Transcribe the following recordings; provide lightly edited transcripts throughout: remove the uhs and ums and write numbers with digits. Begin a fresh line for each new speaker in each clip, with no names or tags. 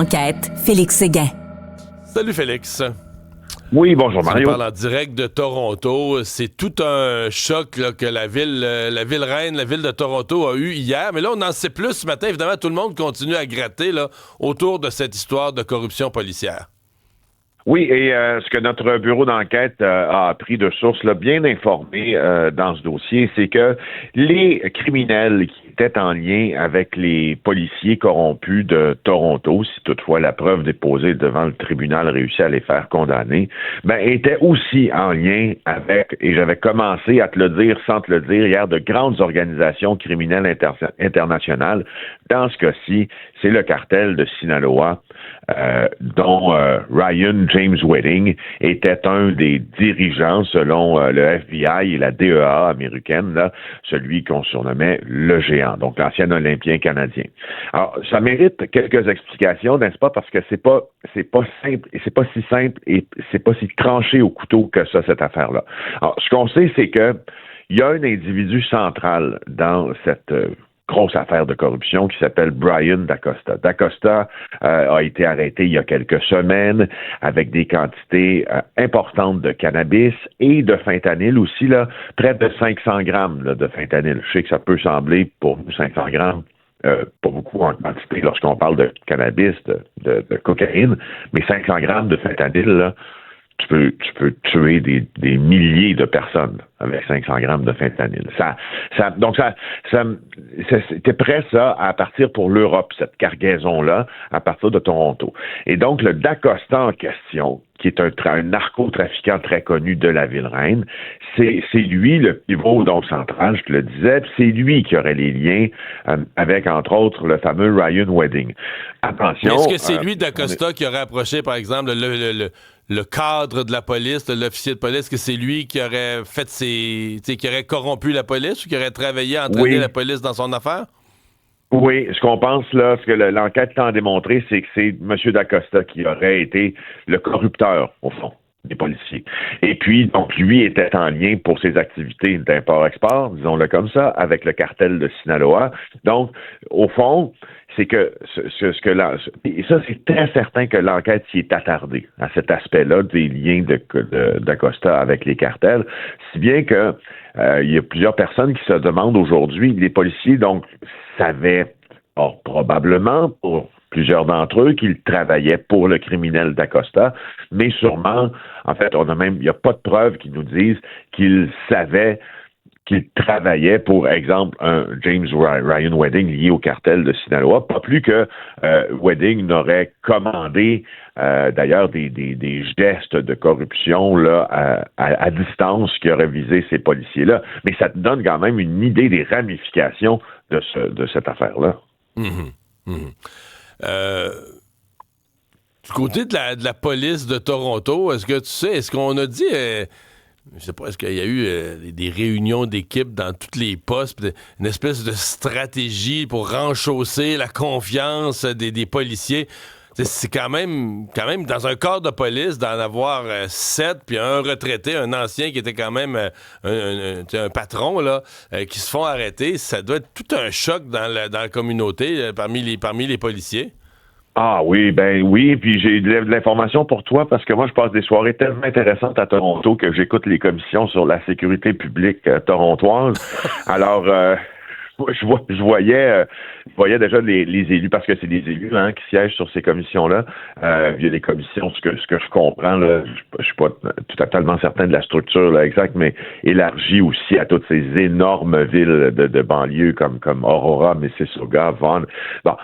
Enquête, Félix Séguin.
Salut Félix.
Oui, bonjour Mario.
On parle en direct de Toronto. C'est tout un choc là, que la ville reine, la ville de Toronto a eu hier. Mais là, on en sait plus ce matin. Évidemment, tout le monde continue à gratter là, autour de cette histoire de corruption policière.
Oui, et ce que notre bureau d'enquête a appris de sources là, bien informées dans ce dossier, c'est que les criminels qui étaient en lien avec les policiers corrompus de Toronto, si toutefois la preuve déposée devant le tribunal réussit à les faire condamner, étaient aussi en lien avec, et j'avais commencé à te le dire sans te le dire hier, de grandes organisations criminelles internationales. Dans ce cas-ci, c'est le cartel de Sinaloa, dont Ryan James Wedding était un des dirigeants selon le FBI et la DEA américaine, là, celui qu'on surnommait le géant, donc l'ancien Olympien canadien. Alors, ça mérite quelques explications, n'est-ce pas, parce que c'est pas simple, et c'est pas si simple, et c'est pas si tranché au couteau que ça, cette affaire-là. Alors, ce qu'on sait, c'est que il y a un individu central dans cette grosse affaire de corruption qui s'appelle Brian DaCosta. DaCosta a été arrêté il y a quelques semaines avec des quantités importantes de cannabis et de fentanyl aussi, là, près de 500 grammes là, de fentanyl. Je sais que ça peut sembler pour nous 500 grammes pas beaucoup en quantité lorsqu'on parle de cannabis, de cocaïne, mais 500 grammes de fentanyl, là, tu peux tuer des milliers de personnes avec 500 grammes de fentanyl. Donc, c'était prêt, ça, à partir pour l'Europe, cette cargaison-là, à partir de Toronto. Et donc, le DaCosta en question, qui est un narcotrafiquant très connu de la ville-reine, c'est lui, le pivot donc central, je te le disais, c'est lui qui aurait les liens avec, entre autres, le fameux Ryan Wedding. Attention.
Est-ce que c'est lui, DaCosta, qui aurait approché, par exemple, le cadre de la police, l'officier de police, que c'est lui qui aurait fait qui aurait corrompu la police ou qui aurait travaillé à entraîner la police dans son affaire?
Oui, ce qu'on pense là, ce que l'enquête tend à démontrer, c'est que c'est M. DaCosta qui aurait été le corrupteur, au fond, des policiers. Et puis, donc, lui était en lien pour ses activités d'import-export, disons-le comme ça, avec le cartel de Sinaloa. Donc, au fond, c'est que et ça, c'est très certain que l'enquête s'y est attardée à cet aspect-là des liens d'Acosta avec les cartels, si bien que il y a plusieurs personnes qui se demandent aujourd'hui, les policiers donc savaient probablement pour plusieurs d'entre eux qu'ils travaillaient pour le criminel d'Acosta, mais sûrement, en fait, il n'y a pas de preuves qui nous disent qu'ils savaient qu'il travaillait pour exemple un James Ryan Wedding lié au cartel de Sinaloa, pas plus que Wedding n'aurait commandé d'ailleurs des gestes de corruption là à distance qui auraient visé ces policiers-là. Mais ça te donne quand même une idée des ramifications de cette affaire-là.
Du côté de la police de Toronto, est-ce qu'on a dit... je sais pas, est-ce qu'il y a eu des réunions d'équipe dans tous les postes, une espèce de stratégie pour renchausser la confiance des policiers? C'est quand même dans un corps de police d'en avoir 7, puis un retraité, un ancien qui était quand même un patron, là, qui se font arrêter. Ça doit être tout un choc dans la communauté, parmi les policiers.
Ah oui, puis j'ai de l'information pour toi parce que moi je passe des soirées tellement intéressantes à Toronto que j'écoute les commissions sur la sécurité publique torontoise. Alors je voyais déjà les élus, parce que c'est des élus qui siègent sur ces commissions-là. Il y a des commissions, ce que je comprends, là, je suis pas totalement certain de la structure là, exacte, mais élargie aussi à toutes ces énormes villes de banlieue comme Aurora, Mississauga, Vaughan. Bon,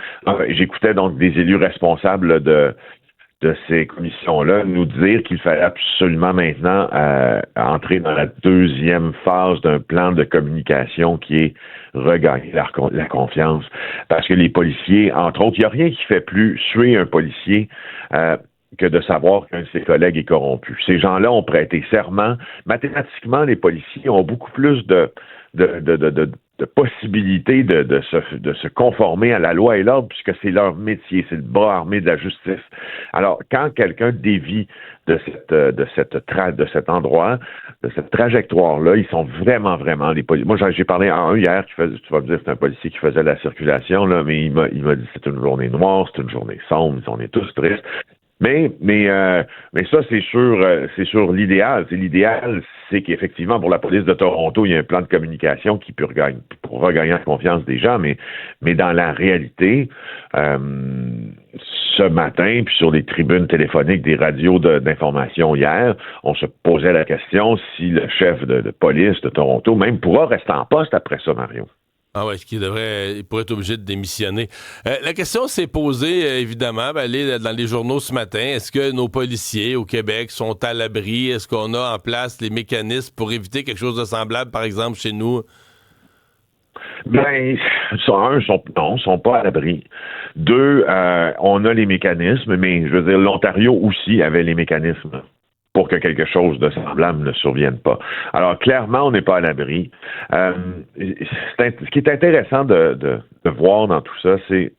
j'écoutais donc des élus responsables de ces commissions-là nous dire qu'il fallait absolument maintenant entrer dans la deuxième phase d'un plan de communication qui est regagner la confiance. Parce que les policiers, entre autres, il n'y a rien qui fait plus suer un policier que de savoir qu'un de ses collègues est corrompu. Ces gens-là ont prêté serment. Mathématiquement, les policiers ont beaucoup plus de possibilités de se conformer à la loi et l'ordre, puisque c'est leur métier, c'est le bras armé de la justice. Alors, quand quelqu'un dévie de cet endroit, de cette trajectoire-là, ils sont vraiment, vraiment les policiers. Moi, j'ai parlé à un hier tu vas me dire c'est un policier qui faisait la circulation, là, mais il m'a dit c'est une journée noire, c'est une journée sombre, on est tous tristes. Mais ça, c'est sur l'idéal. L'idéal, c'est qu'effectivement, pour la police de Toronto, il y a un plan de communication qui peut pour regagner la confiance des gens, mais dans la réalité, ce matin, puis sur les tribunes téléphoniques des radios d'information hier, on se posait la question si le chef de police de Toronto même pourra rester en poste après ça, Mario.
Ah ouais, il pourrait être obligé de démissionner. La question s'est posée, évidemment, dans les journaux ce matin. Est-ce que nos policiers au Québec sont à l'abri? Est-ce qu'on a en place les mécanismes pour éviter quelque chose de semblable, par exemple, chez nous?
Ben, ils sont pas à l'abri. Deux, on a les mécanismes, mais je veux dire, l'Ontario aussi avait les mécanismes pour que quelque chose de semblable ne survienne pas. Alors, clairement, on n'est pas à l'abri. Ce qui est intéressant de voir dans tout ça, c'est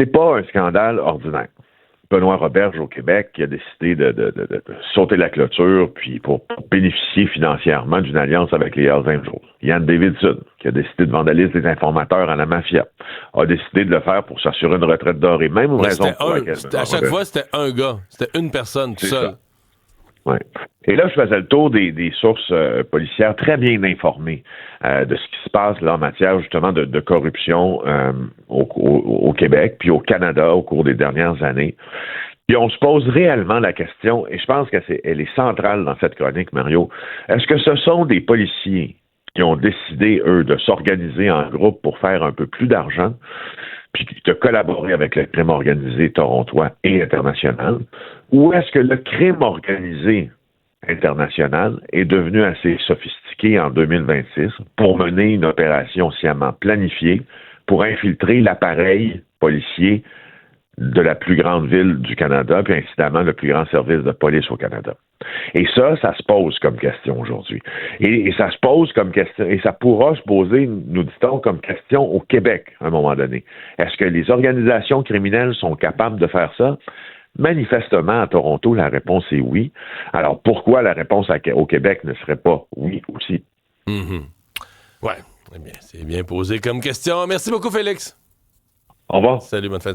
pas un scandale ordinaire. Benoît Roberge au Québec qui a décidé de sauter la clôture puis pour bénéficier financièrement d'une alliance avec les Hells Angels. Yann Davidson qui a décidé de vandaliser des informateurs à la mafia a décidé de le faire pour s'assurer une retraite dorée. Même raison pour laquelle
à chaque fois, c'était un gars. C'était une personne tout seul.
Ouais. Et là, je faisais le tour des sources policières très bien informées de ce qui se passe là en matière justement de corruption au Québec puis au Canada au cours des dernières années. Puis on se pose réellement la question, et je pense qu'elle est centrale dans cette chronique, Mario. Est-ce que ce sont des policiers qui ont décidé, eux, de s'organiser en groupe pour faire un peu plus d'argent, puis de collaborer avec le crime organisé torontois et international, ou est-ce que le crime organisé international est devenu assez sophistiqué en 2026 pour mener une opération sciemment planifiée pour infiltrer l'appareil policier de la plus grande ville du Canada, puis incidemment le plus grand service de police au Canada. Et ça se pose comme question aujourd'hui. Et ça se pose comme question, et ça pourra se poser, nous dit-on, comme question au Québec à un moment donné. Est-ce que les organisations criminelles sont capables de faire ça? Manifestement, à Toronto, la réponse est oui. Alors, pourquoi la réponse au Québec ne serait pas oui aussi?
Mm-hmm. Ouais, eh bien, c'est bien posé comme question. Merci beaucoup, Félix.
Au revoir.
Salut, bonne fin de semaine.